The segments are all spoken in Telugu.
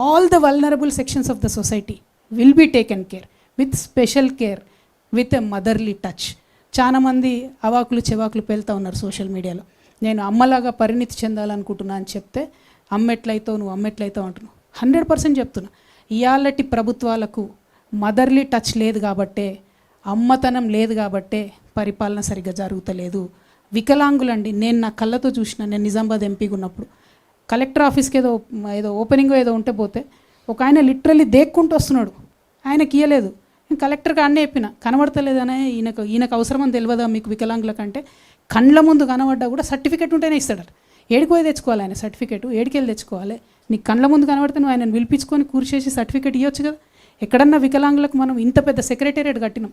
all the vulnerable sections of the society will be taken care with special care, with a motherly touch. చాలా మంది అవాకులు చెవాకులు పేలుతూ ఉన్నారు సోషల్ మీడియాలో. నేను అమ్మలాగా పరిణితి చెందాలనుకుంటున్నా అని చెప్తే అమ్మెట్లయితావు నువ్వు అమ్మెట్లయితావు అంటున్నావు. 100% చెప్తున్నా, ఇయాలటి ప్రభుత్వాలకు మదర్లీ టచ్ లేదు కాబట్టే, అమ్మతనం లేదు కాబట్టే పరిపాలన సరిగ్గా జరుగుతలేదు. వికలాంగులండి, నేను నా కళ్ళతో చూసిన. నేను నిజామాబాద్ ఎంపీగా ఉన్నప్పుడు కలెక్టర్ ఆఫీస్కి ఏదో ఓపెనింగ్ ఏదో ఉంటే పోతే ఒక ఆయన లిటరల్లీ దేక్కుంటూ వస్తున్నాడు. ఆయనకి ఇయ్యలేదు. నేను కలెక్టర్కి అన్నీ చెప్పిన, కనబడతలేదనే ఈయనకు అవసరమని తెలియదా మీకు వికలాంగుల కంటే? కండ్ల ముందు కనబడ్డా కూడా సర్టిఫికేట్ ఉంటేనే ఇస్తాడట. ఏడిపోయి తెచ్చుకోవాలి ఆయన సర్టిఫికేట్? ఏడికెళ్ళి తెచ్చుకోవాలి? నీకు కండ్ల ముందు కనబడితే నువ్వు ఆయనను పిలిపించుకొని కూర్చేసి సర్టిఫికేట్ ఇవ్వచ్చు కదా. ఎక్కడన్నా వికలాంగులకు మనం ఇంత పెద్ద సెక్రటేరియట్ కట్టినాం,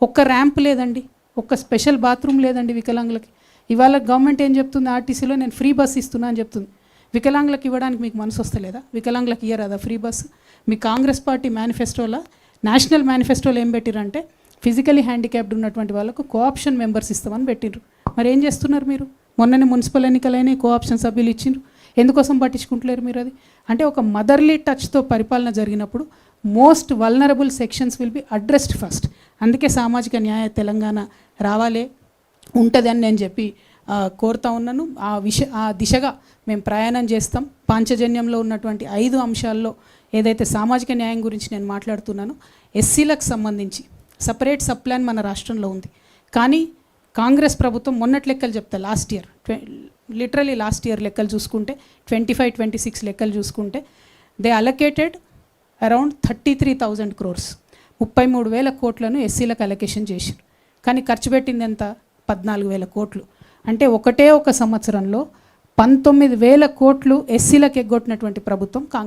ఒక్క ర్యాంప్ లేదండి, ఒక్క స్పెషల్ బాత్రూమ్ లేదండి వికలాంగులకి. ఇవాళ గవర్నమెంట్ ఏం చెప్తుంది, ఆర్టీసీలో నేను ఫ్రీ బస్ ఇస్తున్నా అని చెప్తుంది. వికలాంగులకు ఇవ్వడానికి మీకు మనసు వస్తలేదా? వికలాంగులకు ఇయ్యరాదా ఫ్రీ బస్సు? మీ కాంగ్రెస్ పార్టీ మేనిఫెస్టోలో, నేషనల్ మేనిఫెస్టోలో ఏం పెట్టిరంటే ఫిజికలీ హ్యాండిక్యాప్డ్ ఉన్నటువంటి వాళ్ళకు కోఆప్షన్ మెంబర్స్ ఇస్తామని పెట్టిండ్రు. మరి ఏం చేస్తున్నారు మీరు? మొన్ననే మున్సిపల్ ఎన్నికలైన కోఆప్షన్ సభ్యులు ఇచ్చిండ్రు, ఎందుకోసం పట్టించుకుంటలేరు మీరు? అది అంటే ఒక మదర్లీ టచ్తో పరిపాలన జరిగినప్పుడు most vulnerable sections will be addressed first. అందుకే సామాజిక న్యాయ తెలంగాణ రావాలే ఉంటుంది అని నేను చెప్పి కోరుతా ఉన్నాను. ఆ దిశగా మేము ప్రయాణం చేస్తాం. పాంచజన్యంలో ఉన్నటువంటి 5 అంశాల్లో ఏదైతే సామాజిక న్యాయం గురించి నేను మాట్లాడుతున్నానో, ఎస్సీలకు సంబంధించి సపరేట్ సబ్ ప్లాన్ మన రాష్ట్రంలో ఉంది. కానీ కాంగ్రెస్ ప్రభుత్వం మొన్నటి లెక్కలు చెప్తా, లాస్ట్ ఇయర్ లెక్కలు చూసుకుంటే 25-26 లెక్కలు చూసుకుంటే దే అలొకేటెడ్ అరౌండ్ 33,000 crores, 33,000 కోట్లను ఎస్సీలకు అలొకేషన్ చేశారు. కానీ ఖర్చు పెట్టింది ఎంత? 14,000 కోట్లు. అంటే ఒక సంవత్సరంలో 19,000 కోట్లు ఎస్సీలకు ఎగ్గొట్టినటువంటి ప్రభుత్వం కాంగ్రెస్.